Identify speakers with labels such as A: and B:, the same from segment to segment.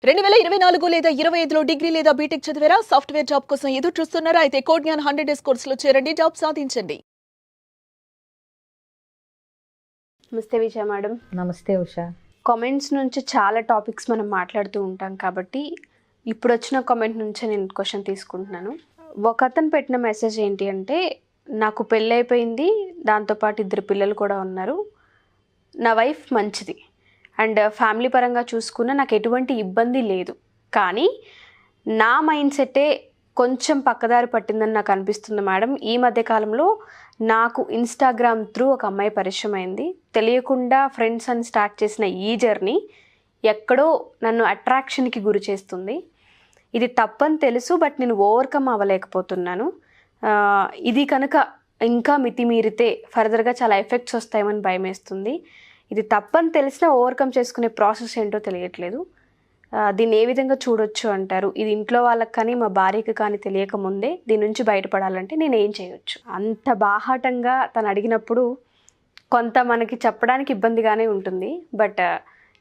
A: 2024 లేదా 25లో డిగ్రీ లేదా బీటెక్ చదివారా? సాఫ్ట్వేర్ జాబ్ కోసం ఎదురు చూస్తున్నారా? అయితే కోడ్ జ్ఞాన్ 100 డేస్ కోర్సులో చేరండి, జాబ్ సాధించండి.
B: నమస్తే విజయ మేడం.
C: నమస్తే ఉషా.
B: కామెంట్స్ నుంచి చాలా టాపిక్స్ మనం మాట్లాడుతూ ఉంటాం కాబట్టి ఇప్పుడు వచ్చిన కామెంట్ నుంచే నేను క్వశ్చన్ తీసుకుంటున్నాను. ఒక అతను పెట్టిన మెసేజ్ ఏంటి అంటే, నాకు పెళ్ళైపోయింది, దాంతోపాటు 2 పిల్లలు కూడా ఉన్నారు, నా వైఫ్ మంచిది అండ్ ఫ్యామిలీ పరంగా చూసుకున్న నాకు ఎటువంటి ఇబ్బంది లేదు, కానీ నా మైండ్ సెట్టే కొంచెం పక్కదారి పట్టిందని నాకు అనిపిస్తుంది మేడం. ఈ మధ్యకాలంలో నాకు ఇన్స్టాగ్రామ్ త్రూ ఒక అమ్మాయి పరిచయం అయింది. తెలియకుండా ఫ్రెండ్స్ అని స్టార్ట్ చేసిన ఈ జర్నీ ఎక్కడో నన్ను అట్రాక్షన్కి గురి చేస్తుంది. ఇది తప్పని తెలుసు, బట్ నేను ఓవర్కమ్ అవ్వలేకపోతున్నాను. ఇది కనుక ఇంకా మితిమీరితే ఫర్దర్గా చాలా ఎఫెక్ట్స్ వస్తాయేమని భయం వేస్తుంది. ఇది తప్పని తెలిసినా ఓవర్కమ్ చేసుకునే ప్రాసెస్ ఏంటో తెలియట్లేదు. దీన్ని ఏ విధంగా చూడొచ్చు అంటారు? ఇది ఇంట్లో వాళ్ళకి కానీ మా భార్యకి కానీ తెలియకముందే దీని నుంచి బయటపడాలంటే నేను ఏం చేయొచ్చు? అంత బాహాటంగా తను అడిగినప్పుడు కొంత మనకి చెప్పడానికి ఇబ్బందిగానే ఉంటుంది, బట్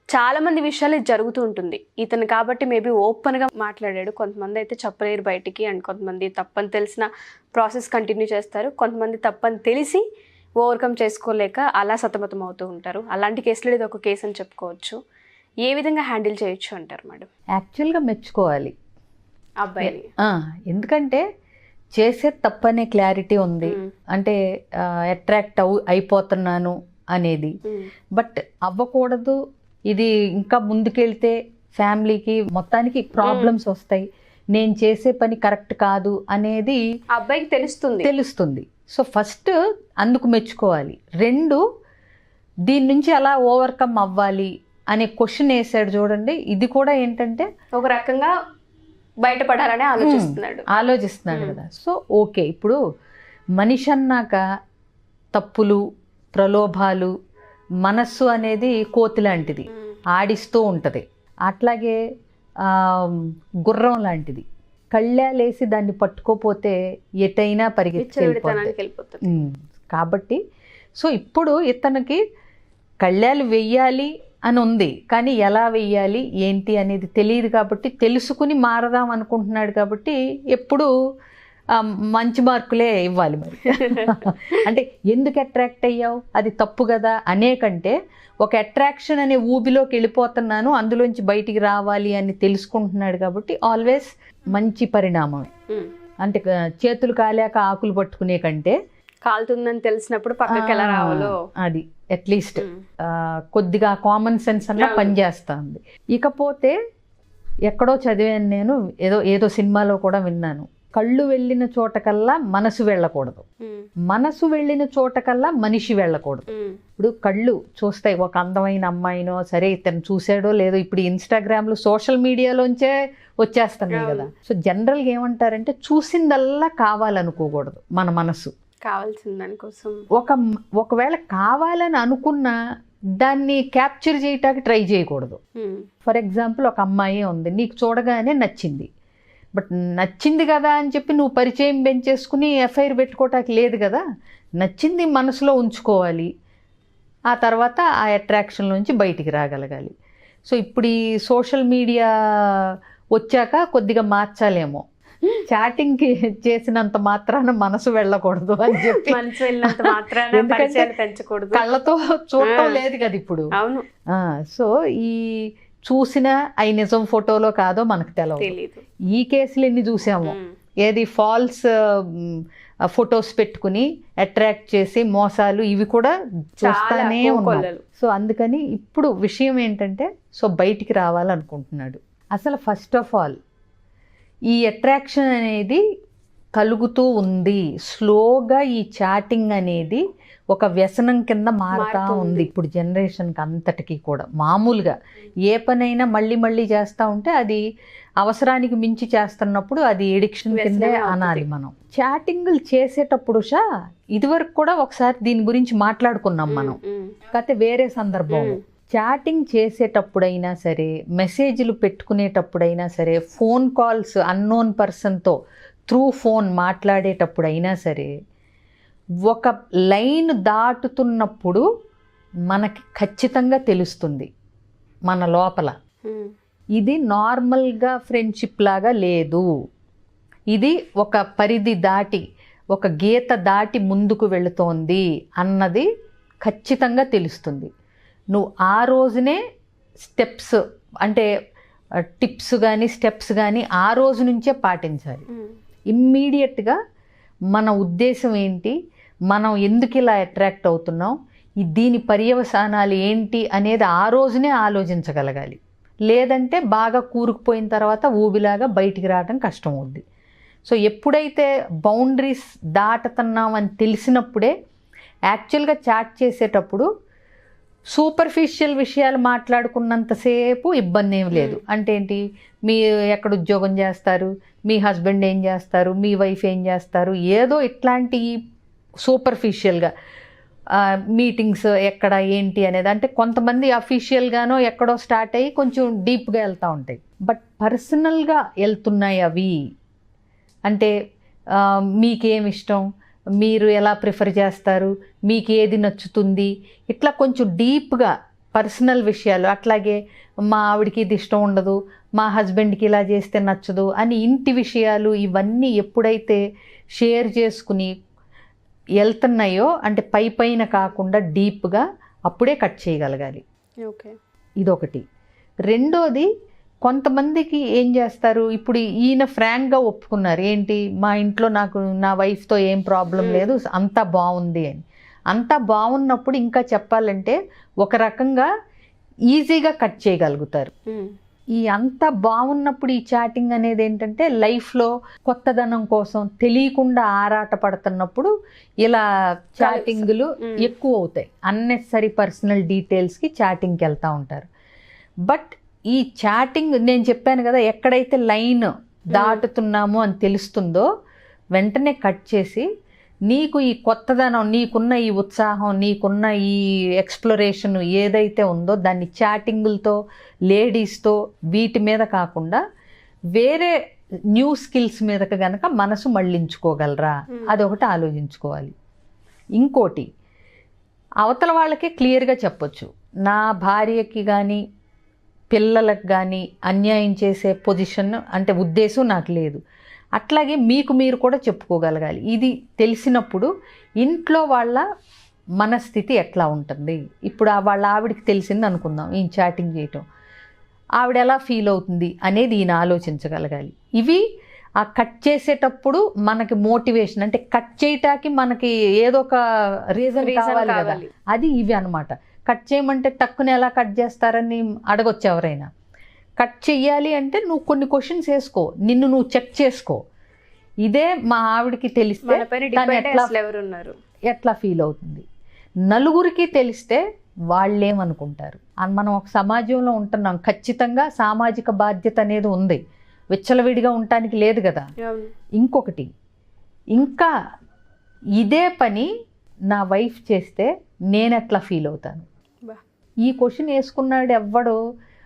B: చాలామంది విషయాలు ఇది జరుగుతూ ఉంటుంది. ఇతను కాబట్టి మేబీ ఓపెన్గా మాట్లాడాడు. కొంతమంది అయితే చెప్పలేరు బయటికి, అండ్ కొంతమంది తప్పని తెలిసిన ప్రాసెస్ కంటిన్యూ చేస్తారు. కొంతమంది తప్పని తెలిసి ఓవర్కమ్ చేసుకోలేక అలా సతమతం అవుతూ ఉంటారు. అలాంటి కేసులో ఇది ఒక కేసు అని చెప్పుకోవచ్చు. ఏ విధంగా హ్యాండిల్ చేయొచ్చు అంటారు మేడం?
C: యాక్చువల్గా మెచ్చుకోవాలి
B: అబ్బాయిని.
C: ఎందుకంటే చేసే తప్పనే క్లారిటీ ఉంది. అంటే అట్రాక్ట్ అయిపోతున్నాను అనేది, బట్ అవ్వకూడదు, ఇది ఇంకా ముందుకెళ్తే ఫ్యామిలీకి మొత్తానికి ప్రాబ్లమ్స్ వస్తాయి, నేను చేసే పని కరెక్ట్ కాదు అనేది
B: అబ్బాయికి తెలుస్తుంది.
C: సో ఫస్ట్ అందుకు మెచ్చుకోవాలి. 2, దీని నుంచి ఎలా ఓవర్కమ్ అవ్వాలి అనే క్వశ్చన్ వేసాడు చూడండి. ఇది కూడా ఏంటంటే
B: ఒక రకంగా బయటపడాలని
C: ఆలోచిస్తున్నాడు కదా. సో ఓకే, ఇప్పుడు మనిషి అన్నాక తప్పులు, ప్రలోభాలు, మనస్సు అనేది కోతి లాంటిది, ఆడిస్తూ ఉంటుంది. అట్లాగే గుర్రం లాంటిది, కళ్ళాలేసి దాన్ని పట్టుకోపోతే ఎటైనా పరిగెత్తుకెళ్ళిపోతుంది. కాబట్టి సో ఇప్పుడు ఇతనికి కళ్ళాలు వెయ్యాలి అని ఉంది, కానీ ఎలా వెయ్యాలి ఏంటి అనేది తెలియదు. కాబట్టి తెలుసుకుని మారదాం అనుకుంటున్నాడు. కాబట్టి ఎప్పుడు మంచి మార్కులే ఇవ్వాలి. మరి అంటే ఎందుకు అట్రాక్ట్ అయ్యావు, అది తప్పు కదా అనే కంటే, ఒక అట్రాక్షన్ అనే ఊబిలోకి వెళ్ళిపోతున్నాను, అందులోంచి బయటికి రావాలి అని తెలుసుకుంటున్నాడు. కాబట్టి ఆల్వేస్ మంచి పరిణామమే. అంటే చేతులు కాలేక ఆకులు పట్టుకునే కంటే
B: కాలుతుందని తెలిసినప్పుడు పక్కకి ఎలా రావాలో
C: అది అట్లీస్ట్ కొద్దిగా కామన్ సెన్స్ అన్న పనిచేస్తుంది. ఇకపోతే ఎక్కడో చదివాను నేను, ఏదో సినిమాలో కూడా విన్నాను, కళ్ళు వెళ్ళిన చోటకల్లా మనసు వెళ్ళకూడదు, మనసు వెళ్ళిన చోటకల్లా మనిషి వెళ్ళకూడదు. ఇప్పుడు కళ్ళు చూస్తాయి ఒక అందమైన అమ్మాయినో, సరే ఇతను చూసాడో లేదో, ఇప్పుడు ఇన్స్టాగ్రామ్లో సోషల్ మీడియాలోంచే వచ్చేస్తున్నాయి కదా. సో జనరల్గా ఏమంటారంటే చూసిందల్లా కావాలనుకోకూడదు మన మనసు.
B: కావాల్సిన దానికోసం
C: ఒకవేళ కావాలని అనుకున్నా దాన్ని క్యాప్చర్ చేయటానికి ట్రై చేయకూడదు. ఫర్ ఎగ్జాంపుల్, ఒక అమ్మాయి ఉంది, నీకు చూడగానే నచ్చింది, బట్ నచ్చింది కదా అని చెప్పి నువ్వు పరిచయం పెంచేసుకుని ఎఫ్ఐఆర్ పెట్టుకోవటానికి లేదు కదా. నచ్చింది మనసులో ఉంచుకోవాలి, ఆ తర్వాత ఆ అట్రాక్షన్ నుంచి బయటికి రాగలగాలి. సో ఇప్పుడు ఈ సోషల్ మీడియా వచ్చాక కొద్దిగా మార్చాలేమో. చాటింగ్ చేసినంత మాత్రాన మనసు వెళ్ళకూడదు అని చెప్పి, కళ్ళతో చూడటం లేదు కదా ఇప్పుడు.
B: అవును.
C: సో ఈ చూసిన అవి నిజం ఫోటోలో కాదో మనకు తెలియదు. ఈ కేసులు ఎన్ని చూసాము, ఏది ఫాల్స్ ఫొటోస్ పెట్టుకుని అట్రాక్ట్ చేసి మోసాలు, ఇవి కూడా చూస్తానే ఉన్నాం. సో అందుకని ఇప్పుడు విషయం ఏంటంటే, సో బయటికి రావాలనుకుంటున్నాడు. అసలు ఫస్ట్ ఆఫ్ ఆల్ ఈ అట్రాక్షన్ అనేది కలుగుతూ ఉంది. స్లోగా ఈ చాటింగ్ అనేది ఒక వ్యసనం కింద మారుతూ ఉంది ఇప్పుడు జనరేషన్కి అంతటికీ కూడా. మామూలుగా ఏ పనైనా మళ్ళీ మళ్ళీ చేస్తూ ఉంటే అది అవసరానికి మించి చేస్తున్నప్పుడు అది ఎడిక్షన్ కిందే అనాలి మనం. చాటింగ్లు చేసేటప్పుడు ఇదివరకు కూడా ఒకసారి దీని గురించి మాట్లాడుకున్నాం మనం, కాకపోతే వేరే సందర్భం. చాటింగ్ చేసేటప్పుడైనా సరే, మెసేజ్లు పెట్టుకునేటప్పుడైనా సరే, ఫోన్ కాల్స్ అన్నోన్ పర్సన్తో త్రూ ఫోన్ మాట్లాడేటప్పుడైనా సరే, ఒక లైన్ దాటుతున్నప్పుడు మనకి ఖచ్చితంగా తెలుస్తుంది మన లోపల. ఇది నార్మల్గా ఫ్రెండ్షిప్ లాగా లేదు, ఇది ఒక పరిధి దాటి ఒక గీత దాటి ముందుకు వెళుతోంది అన్నది ఖచ్చితంగా తెలుస్తుంది. నువ్వు ఆ రోజునే స్టెప్స్ అంటే టిప్స్ కానీ స్టెప్స్ కానీ ఆ రోజు నుంచే పాటించాలి. ఇమ్మీడియట్గా మన ఉద్దేశం ఏంటి, మనం ఎందుకు ఇలా అట్రాక్ట్ అవుతున్నాం, దీని పర్యవసానాలు ఏంటి అనేది ఆ రోజునే ఆలోచించగలగాలి. లేదంటే బాగా కూరుకుపోయిన తర్వాత ఊబిలాగా బయటికి రావడం కష్టం అవుద్ది. సో ఎప్పుడైతే బౌండరీస్ దాటుతున్నామని తెలిసినప్పుడే యాక్చువల్గా చాట్ చేసేటప్పుడు సూపర్ఫిషియల్ విషయాలు మాట్లాడుకున్నంతసేపు ఇబ్బంది ఏం లేదు. అంటే ఏంటి, మీ ఎక్కడ ఉద్యోగం చేస్తారు, మీ హస్బెండ్ ఏం చేస్తారు, మీ వైఫ్ ఏం చేస్తారు, ఏదో ఇట్లాంటి సూపర్ఫిషియల్గా మీటింగ్స్ ఎక్కడ ఏంటి అనేది. అంటే కొంతమంది అఫీషియల్గానో ఎక్కడో స్టార్ట్ అయ్యి కొంచెం డీప్గా వెళ్తూ ఉంటాయి. బట్ పర్సనల్గా వెళ్తున్నాయి అవి. అంటే మీకేమి ఇష్టం, మీరు ఎలా ప్రిఫర్ చేస్తారు, మీకు ఏది నచ్చుతుంది, ఇట్లా కొంచెం డీప్గా పర్సనల్ విషయాలు. అట్లాగే మా ఆవిడకి ఇది ఇష్టం ఉండదు, మా హస్బెండ్కి ఇలా చేస్తే నచ్చదు అని ఇంటి విషయాలు ఇవన్నీ ఎప్పుడైతే షేర్ చేసుకుని వెళ్తున్నాయో, అంటే పైన కాకుండా డీప్గా, అప్పుడే కట్ చేయగలగాలి.
B: ఓకే,
C: ఇదొకటి. రెండోది, కొంతమందికి ఏం చేస్తారు, ఇప్పుడు ఈయన ఫ్రాంక్గా ఒప్పుకున్నారు, ఏంటి మా ఇంట్లో నాకు నా వైఫ్తో ఏం ప్రాబ్లం లేదు, అంతా బాగుంది అని. అంతా బాగున్నప్పుడు ఇంకా చెప్పాలంటే ఒక రకంగా ఈజీగా కట్ చేయగలుగుతారు. ఈ అంతా బాగున్నప్పుడు ఈ చాటింగ్ అనేది ఏంటంటే లైఫ్లో కొత్తదనం కోసం తెలియకుండా ఆరాట పడుతున్నప్పుడు ఇలా చాటింగ్లు ఎక్కువ అవుతాయి. అన్నెసరీ పర్సనల్ డీటెయిల్స్కి చాటింగ్కి వెళ్తూ ఉంటారు. బట్ ఈ చాటింగ్ నేను చెప్పాను కదా, ఎక్కడైతే లైన్ దాటుతున్నామో అని తెలుస్తుందో వెంటనే కట్ చేసి, నీకు ఈ కొత్తదనం, నీకున్న ఈ ఉత్సాహం, నీకున్న ఈ ఎక్స్ప్లోరేషన్ ఏదైతే ఉందో దాన్ని చాటింగులతో, లేడీస్తో వీటి మీద కాకుండా వేరే న్యూ స్కిల్స్ మీదకి కనుక మనసు మళ్ళించుకోగలరా, అదొకటి ఆలోచించుకోవాలి. ఇంకోటి, అవతల వాళ్ళకే క్లియర్గా చెప్పొచ్చు, నా భార్యకి కానీ పిల్లలకు కానీ అన్యాయం చేసే పొజిషన్ అంటే ఉద్దేశం నాకు లేదు. అట్లాగే మీకు మీరు కూడా చెప్పుకోగలగాలి. ఇది తెలిసినప్పుడు ఇంట్లో వాళ్ళ మనస్థితి ఎట్లా ఉంటుంది. ఇప్పుడు వాళ్ళ ఆవిడకి తెలిసింది అనుకుందాం ఈయన చాటింగ్ చేయటం, ఆవిడ ఎలా ఫీల్ అవుతుంది అనేది ఈయన ఆలోచించగలగాలి. ఇవి ఆ కట్ చేసేటప్పుడు మనకి మోటివేషన్, అంటే కట్ చేయటానికి మనకి ఏదో ఒక రీజన్ కావాలి కదా, అది ఇవి అనమాట. కట్ చేయమంటే టక్కుని ఎలా కట్ చేస్తారని అడగొచ్చు ఎవరైనా. కట్ చెయ్యాలి అంటే నువ్వు కొన్ని క్వశ్చన్స్ వేసుకో, నిన్ను నువ్వు చెక్ చేసుకో. ఇదే మా ఆవిడకి తెలిస్తే ఎట్లా ఫీల్ అవుతుంది, నలుగురికి తెలిస్తే వాళ్ళేమనుకుంటారు. మనం ఒక సమాజంలో ఉంటున్నాం, ఖచ్చితంగా సామాజిక బాధ్యత అనేది ఉంది, విచ్చలవిడిగా ఉండటానికి లేదు కదా. ఇంకొకటి, ఇంకా ఇదే పని నా వైఫ్ చేస్తే నేను ఎట్లా ఫీల్ అవుతాను. ఈ క్వశ్చన్ వేసుకున్నాడు ఎవ్వడు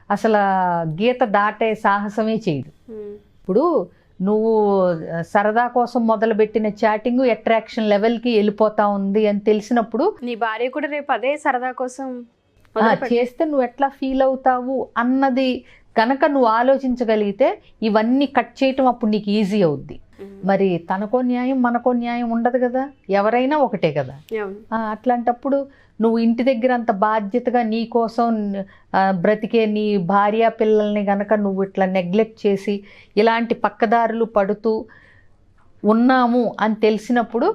C: అసలు గీత దాటే సాహసమే చేయడు. ఇప్పుడు నువ్వు సరదా కోసం మొదలుపెట్టిన చాటింగ్ అట్రాక్షన్ లెవెల్కి వెళ్ళిపోతా ఉంది అని తెలిసినప్పుడు
B: నీ భార్య కూడా రేపు అదే సరదా కోసం
C: చేస్తే నువ్వు ఎట్లా ఫీల్ అవుతావు అన్నది కనుక నువ్వు ఆలోచించగలిగితే ఇవన్నీ కట్ చేయటం అప్పుడు నీకు ఈజీ అవుద్ది. మరి తనకో న్యాయం మనకో న్యాయం ఉండదు కదా, ఎవరైనా ఒకటే కదా. అట్లాంటప్పుడు నువ్వు ఇంటి దగ్గర అంత బాధ్యతగా నీ కోసం బ్రతికే నీ భార్య పిల్లల్ని కనుక నువ్వు ఇట్లా నెగ్లెక్ట్ చేసి ఇలాంటి పక్కదారులు పడుతూ ఉన్నాము అని తెలిసినప్పుడు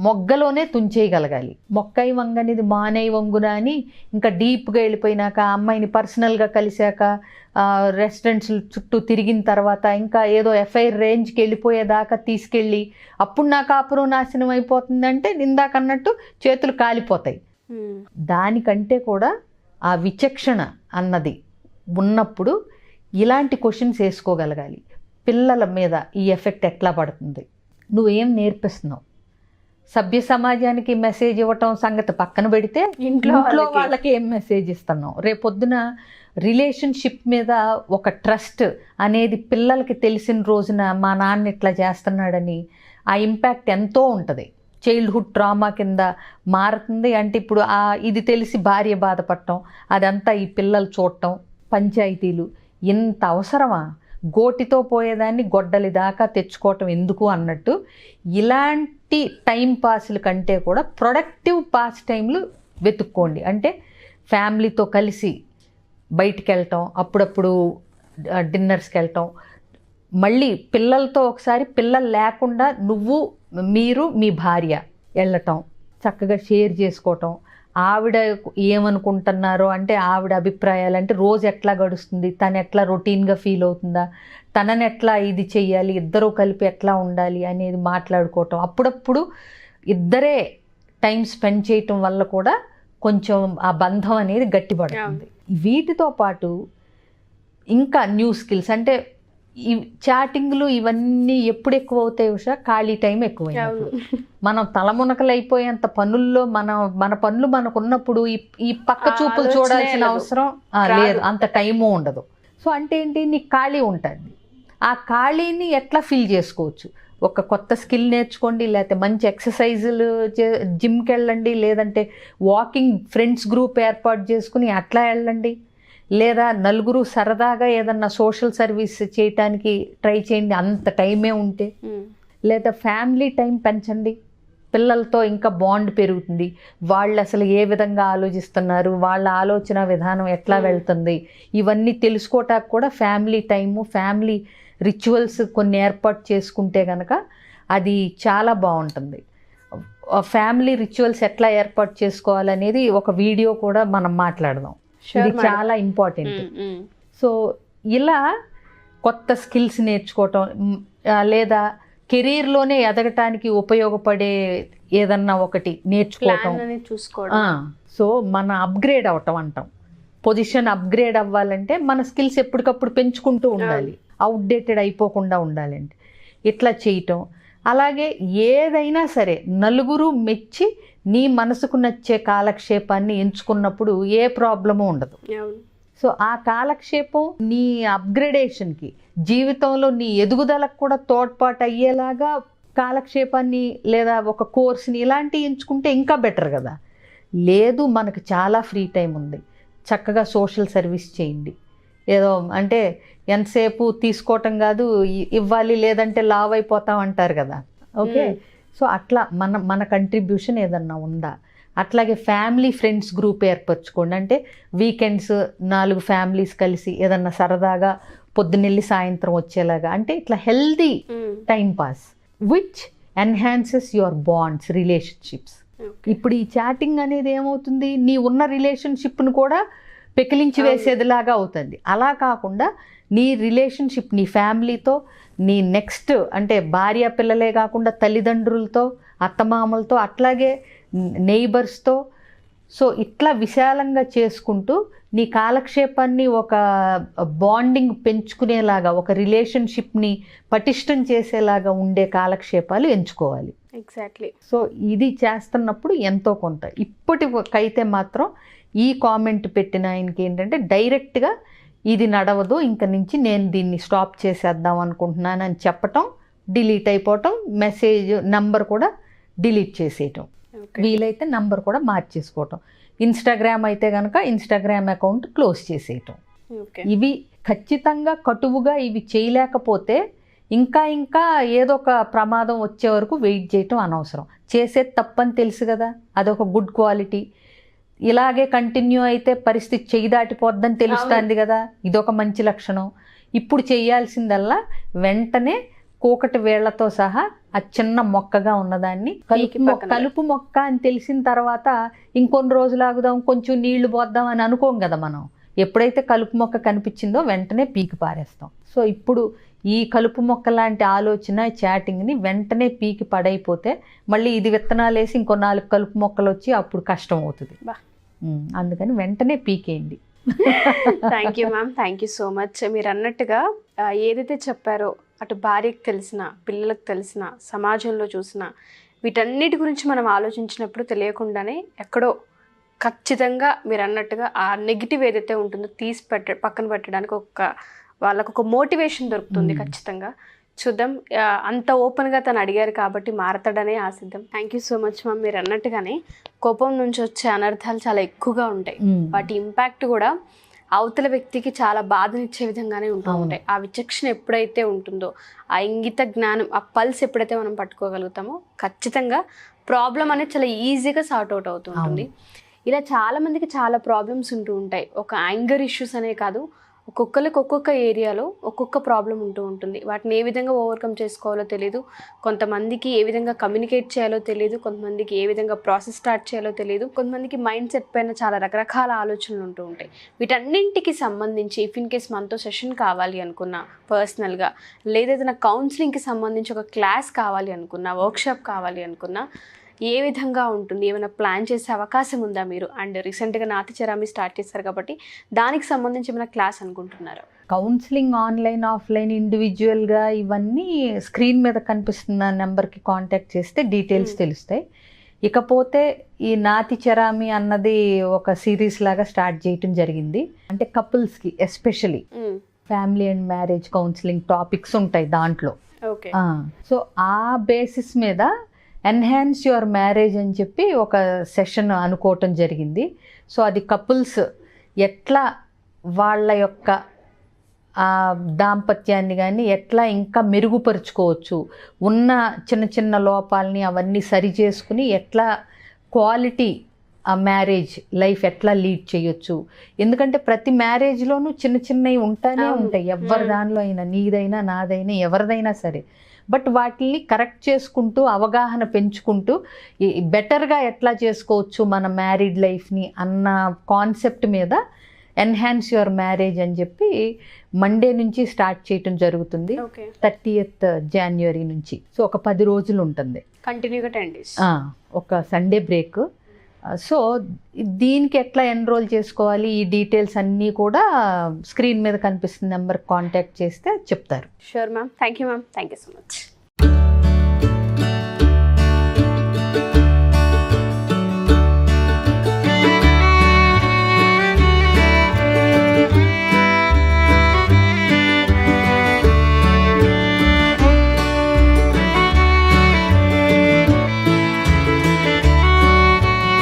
C: మొగ్గలోనే తుంచేయగలగాలి. మొక్కై వంగనిది మానై వంగున అని ఇంకా డీప్గా వెళ్ళిపోయినాక, అమ్మాయిని పర్సనల్గా కలిశాక, రెస్టారెంట్స్ చుట్టూ తిరిగిన తర్వాత ఇంకా ఏదో ఎఫ్ఐఆర్ రేంజ్కి వెళ్ళిపోయేదాకా తీసుకెళ్ళి అప్పుడు నా కాపురం నాశనం అయిపోతుందంటే ఇందాకన్నట్టు చేతులు కాలిపోతాయి. దానికంటే కూడా ఆ విచక్షణ అన్నది ఉన్నప్పుడు ఇలాంటి క్వశ్చన్స్ వేసుకోగలగాలి. పిల్లల మీద ఈ ఎఫెక్ట్ ఎట్లా పడుతుంది, నువ్వేం నేర్పిస్తున్నావు, సభ్య సమాజానికి మెసేజ్ ఇవ్వటం సంగతి పక్కన పెడితే ఇంట్లో వాళ్ళకి ఏం మెసేజ్ ఇస్తున్నావు. రేపొద్దున రిలేషన్షిప్ మీద ఒక ట్రస్ట్ అనేది పిల్లలకి తెలిసిన రోజున మా నాన్న ఇట్లా చేస్తున్నాడని ఆ ఇంపాక్ట్ ఎంతో ఉంటుంది. చైల్డ్హుడ్ ట్రామా కింద మారుతుంది. అంటే ఇప్పుడు ఇది తెలిసి భార్య బాధపడటం, అదంతా ఈ పిల్లలు చూడటం, పంచాయతీలు ఇంత అవసరమా, గోటితో పోయేదాన్ని గొడ్డలి దాకా తెచ్చుకోవటం ఎందుకు అన్నట్టు ఇలాంటి టైం పాస్ల కంటే కూడా ప్రొడక్టివ్ పాస్ టైంలు వెతుక్కోండి. అంటే ఫ్యామిలీతో కలిసి బయటికి వెళ్ళటం, అప్పుడప్పుడు డిన్నర్స్కి వెళ్ళటం, మళ్ళీ పిల్లలతో ఒకసారి, పిల్లలు లేకుండా మీరు మీ భార్య వెళ్ళటం, చక్కగా షేర్ చేసుకోవటం, ఆవిడ ఏమనుకుంటున్నారో అంటే ఆవిడ అభిప్రాయాలు, అంటే రోజు ఎట్లా గడుస్తుంది, తను ఎట్లా రొటీన్గా ఫీల్ అవుతుందా, తనని ఎట్లా ఇది చెయ్యాలి, ఇద్దరూ కలిపి ఎట్లా ఉండాలి అనేది మాట్లాడుకోవటం. అప్పుడప్పుడు ఇద్దరే టైం స్పెండ్ చేయటం వల్ల కూడా కొంచెం ఆ బంధం అనేది గట్టిపడుతుంది. వీటితో పాటు ఇంకా న్యూ స్కిల్స్, అంటే ఈ చాటింగ్లు ఇవన్నీ ఎప్పుడు ఎక్కువ అవుతాయి ఉషా? ఖాళీ టైం ఎక్కువైనప్పుడు. మనం తలమునకలు అయిపోయేంత పనుల్లో మన పనులు మనకు ఉన్నప్పుడు ఈ పక్క చూపులు చూడాల్సిన అవసరం లేదు, అంత టైము ఉండదు. సో అంటే ఏంటి, నీకు ఖాళీ ఉంటుంది. ఆ ఖాళీని ఎట్లా ఫిల్ చేసుకోవచ్చు? ఒక కొత్త స్కిల్ నేర్చుకోండి, లేకపోతే మంచి ఎక్సర్సైజులు జిమ్కి వెళ్ళండి, లేదంటే వాకింగ్ ఫ్రెండ్స్ గ్రూప్ ఏర్పాటు చేసుకుని అట్లా వెళ్ళండి, లేదా నలుగురు సరదాగా ఏదన్నా సోషల్ సర్వీస్ చేయటానికి ట్రై చేయండి అంత టైమే ఉంటే. లేదా ఫ్యామిలీ టైం పెంచండి, పిల్లలతో ఇంకా బాండ్ పెరుగుతుంది. వాళ్ళు అసలు ఏ విధంగా ఆలోచిస్తున్నారు, వాళ్ళ ఆలోచన విధానం ఎట్లా వెళ్తుంది, ఇవన్నీ తెలుసుకోవటానికి కూడా ఫ్యామిలీ టైము, ఫ్యామిలీ రిచువల్స్ కొన్ని ఏర్పాటు చేసుకుంటే కనుక అది చాలా బాగుంటుంది. ఫ్యామిలీ రిచువల్స్ ఎట్లా ఏర్పాటు చేసుకోవాలనేది ఒక వీడియో కూడా మనం మాట్లాడదాం, ఇది చాలా ఇంపార్టెంట్. సో ఇలా కొత్త స్కిల్స్ నేర్చుకోవటం, లేదా కెరీర్లోనే ఎదగటానికి ఉపయోగపడే ఏదన్నా ఒకటి నేర్చుకోవటం, సో మన అప్గ్రేడ్ అవటం అంటాం. పొజిషన్ అప్గ్రేడ్ అవ్వాలంటే మన స్కిల్స్ ఎప్పటికప్పుడు పెంచుకుంటూ ఉండాలి, అవుట్డేటెడ్ అయిపోకుండా ఉండాలంటే ఇట్లా చేయటం. అలాగే ఏదైనా సరే నలుగురు మెచ్చి నీ మనసుకు నచ్చే కాలక్షేపాన్ని ఎంచుకున్నప్పుడు ఏ ప్రాబ్లము ఉండదు. సో ఆ కాలక్షేపం నీ అప్గ్రేడేషన్కి, జీవితంలో నీ ఎదుగుదలకు కూడా తోడ్పాటు అయ్యేలాగా కాలక్షేపాన్ని లేదా ఒక కోర్స్ని ఇలాంటివి ఎంచుకుంటే ఇంకా బెటర్ కదా. లేదు మనకు చాలా ఫ్రీ టైం ఉంది, చక్కగా సోషల్ సర్వీస్ చేయండి. ఏదో అంటే ఎంతసేపు తీసుకోవటం కాదు, ఇవ్వాలి, లేదంటే లావ్ అయిపోతాం అంటారు కదా. ఓకే, సో అట్లా మన కంట్రిబ్యూషన్ ఏదన్నా ఉందా? అట్లాగే ఫ్యామిలీ ఫ్రెండ్స్ గ్రూప్ ఏర్పరచుకోండి. అంటే వీకెండ్స్ 4 ఫ్యామిలీస్ కలిసి ఏదన్నా సరదాగా పొద్దునెళ్ళి సాయంత్రం వచ్చేలాగా, అంటే ఇట్లా healthy time pass which enhances your bonds, relationships. ఇప్పుడు ఈ చాటింగ్ అనేది ఏమవుతుంది, నీ ఉన్న రిలేషన్షిప్ను కూడా పెకిలించి వేసేదిలాగా అవుతుంది. అలా కాకుండా నీ రిలేషన్షిప్, నీ ఫ్యామిలీతో, నీ నెక్స్ట్ అంటే భార్య పిల్లలే కాకుండా తల్లిదండ్రులతో, అత్తమామలతో, అట్లాగే నైబర్స్తో, సో ఇట్లా విశాలంగా చేసుకుంటూ నీ కాలక్షేపాన్ని ఒక బాండింగ్ పెంచుకునేలాగా, ఒక రిలేషన్షిప్ని పటిష్టం చేసేలాగా ఉండే కాలక్షేపాలు ఎంచుకోవాలి.
B: ఎగ్జాక్ట్లీ.
C: సో ఇది చేస్తున్నప్పుడు ఎంతో కొంత, ఇప్పటికైతే మాత్రం ఈ కామెంట్ పెట్టిన ఆయనకి ఏంటంటే డైరెక్ట్గా ఇది నడవదు, ఇంక నుంచి నేను దీన్ని స్టాప్ చేసేద్దాం అనుకుంటున్నాను అని చెప్పటం, డిలీట్ అయిపోవటం, మెసేజ్ నంబర్ కూడా డిలీట్ చేసేయటం, వీలైతే నంబర్ కూడా మార్చేసుకోవటం. ఇన్స్టాగ్రామ్ అయితే కనుక ఇన్స్టాగ్రామ్ అకౌంట్ క్లోజ్ చేసేయటం. ఇవి ఖచ్చితంగా కటువుగా ఇవి చేయలేకపోతే ఇంకా ఏదో ఒక ప్రమాదం వచ్చే వరకు వెయిట్ చేయటం అనవసరం. చేసేది తప్పని తెలుసు కదా, అదొక గుడ్ క్వాలిటీ. ఇలాగే కంటిన్యూ అయితే పరిస్థితి చెయ్యి దాటిపోద్దని తెలుస్తుంది కదా, ఇదొక మంచి లక్షణం. ఇప్పుడు చేయాల్సిందల్లా వెంటనే కూకటి వేళ్లతో సహా ఆ చిన్న మొక్కగా ఉన్నదాన్ని కలుపు మొక్క అని తెలిసిన తర్వాత ఇంకొన్ని రోజులు ఆగుదాం, కొంచెం నీళ్లు పోద్దాం అని అనుకోం కదా మనం. ఎప్పుడైతే కలుపు మొక్క కనిపించిందో వెంటనే పీకి పారేస్తాం. సో ఇప్పుడు ఈ కలుపు మొక్క లాంటి ఆలోచన, చాటింగ్ని వెంటనే పీకి పడైపోతే మళ్ళీ ఇది విత్తనాలు వేసి ఇంకో 4 కలుపు మొక్కలు వచ్చి అప్పుడు కష్టం అవుతుంది. అందుకని వెంటనే పీకేయండి.
B: Thank you ma'am, thank you so much. మీరు అన్నట్టుగా ఏదైతే చెప్పారో అటు భార్యకు తెలిసిన, పిల్లలకు తెలిసిన, సమాజంలో చూసిన వీటన్నిటి గురించి మనం ఆలోచించినప్పుడు తెలియకుండానే ఎక్కడో ఖచ్చితంగా మీరు అన్నట్టుగా ఆ నెగిటివ్ ఏదైతే ఉంటుందో తీసి పక్కన పెట్టడానికి వాళ్ళకు ఒక మోటివేషన్ దొరుకుతుంది ఖచ్చితంగా. చూద్దాం, అంత ఓపెన్గా తను అడిగారు కాబట్టి మారతాడనే ఆశిద్దాం. Thank you so much ma'am. మీరు అన్నట్టుగానే కోపం నుంచి వచ్చే అనర్థాలు చాలా ఎక్కువగా ఉంటాయి, వాటి ఇంపాక్ట్ కూడా అవతల వ్యక్తికి చాలా బాధనిచ్చే విధంగానే ఉంటూ ఉంటాయి. ఆ విచక్షణ ఎప్పుడైతే ఉంటుందో, ఆ ఇంగిత జ్ఞానం, ఆ పల్స్ ఎప్పుడైతే మనం పట్టుకోగలుగుతామో ఖచ్చితంగా ప్రాబ్లం అనేది చాలా ఈజీగా సార్ట్ అవుట్ అవుతూ ఉంటుంది. ఇలా చాలా మందికి చాలా ప్రాబ్లమ్స్ ఉంటూ ఉంటాయి. ఒక యాంగర్ ఇష్యూస్ అనే కాదు, ఒక్కొక్కరికి ఒక్కొక్క ఏరియాలో ఒక్కొక్క ప్రాబ్లం ఉంటూ ఉంటుంది. వాటిని ఏ విధంగా ఓవర్కమ్ చేసుకోవాలో తెలియదు, కొంతమందికి ఏ విధంగా కమ్యూనికేట్ చేయాలో తెలియదు, కొంతమందికి ఏ విధంగా ప్రాసెస్ స్టార్ట్ చేయాలో తెలియదు, కొంతమందికి మైండ్ సెట్ పైన చాలా రకరకాల ఆలోచనలు ఉంటూ ఉంటాయి. వీటన్నింటికి సంబంధించి ఇఫ్ ఇన్ కేస్ మనతో సెషన్ కావాలి అనుకున్నా, పర్సనల్గా లేదా ఏదైనా కౌన్సిలింగ్కి సంబంధించి ఒక క్లాస్ కావాలి అనుకున్నా, వర్క్షాప్ కావాలి అనుకున్నా, ఏ విధంగా ఉంటుంది, ఏమైనా ప్లాన్ చేసే అవకాశం ఉందా మీరు? అండ్ రీసెంట్గా నాతి చరామి స్టార్ట్ చేస్తారు కాబట్టి దానికి సంబంధించి ఏమైనా క్లాస్ అనుకుంటున్నారా?
C: కౌన్సిలింగ్ ఆన్లైన్, ఆఫ్లైన్, ఇండివిజువల్గా ఇవన్నీ స్క్రీన్ మీద కనిపిస్తున్న నెంబర్కి కాంటాక్ట్ చేస్తే డీటెయిల్స్ తెలుస్తాయి. ఇకపోతే ఈ నాతి చరామి అన్నది ఒక సిరీస్ లాగా స్టార్ట్ చేయటం జరిగింది. అంటే కపుల్స్కి especially family and marriage counselling topics ఉంటాయి దాంట్లో.
B: ఓకే.
C: సో ఆ బేసిస్ మీద ఎన్హాన్స్ యువర్ మ్యారేజ్ అని చెప్పి ఒక సెషన్ అనుకోవటం జరిగింది. సో అది కపుల్స్ ఎట్లా వాళ్ళ యొక్క దాంపత్యాన్ని కానీ ఎట్లా ఇంకా మెరుగుపరుచుకోవచ్చు, ఉన్న చిన్న చిన్న లోపాలని అవన్నీ సరి చేసుకుని ఎట్లా క్వాలిటీ ఆ మ్యారేజ్ లైఫ్ ఎట్లా లీడ్ చేయొచ్చు. ఎందుకంటే ప్రతి మ్యారేజ్లోనూ చిన్న చిన్నవి ఉంటానే ఉంటాయి, ఎవరి దానిలో అయినా, నీదైనా నాదైనా ఎవరిదైనా సరే. బట్ వాటిని కరెక్ట్ చేసుకుంటూ అవగాహన పెంచుకుంటూ బెటర్గా ఎట్లా చేసుకోవచ్చు మన మ్యారీడ్ లైఫ్ని అన్న కాన్సెప్ట్ మీద ఎన్హాన్స్ యువర్ మ్యారేజ్ అని చెప్పి మండే నుంచి స్టార్ట్ చేయటం జరుగుతుంది. 30th January నుంచి. సో ఒక 10 రోజులు ఉంటుంది
B: కంటిన్యూగా, 10 days,
C: ఒక సండే బ్రేక్. సో దీనికి ఎట్లా ఎన్రోల్ చేసుకోవాలి, ఈ డీటెయిల్స్ అన్నీ కూడా స్క్రీన్ మీద కనిపిస్తున్న నెంబర్ కాంటాక్ట్ చేస్తే చెప్తారు.
B: Sure ma'am. Thank you ma'am. Thank you so much.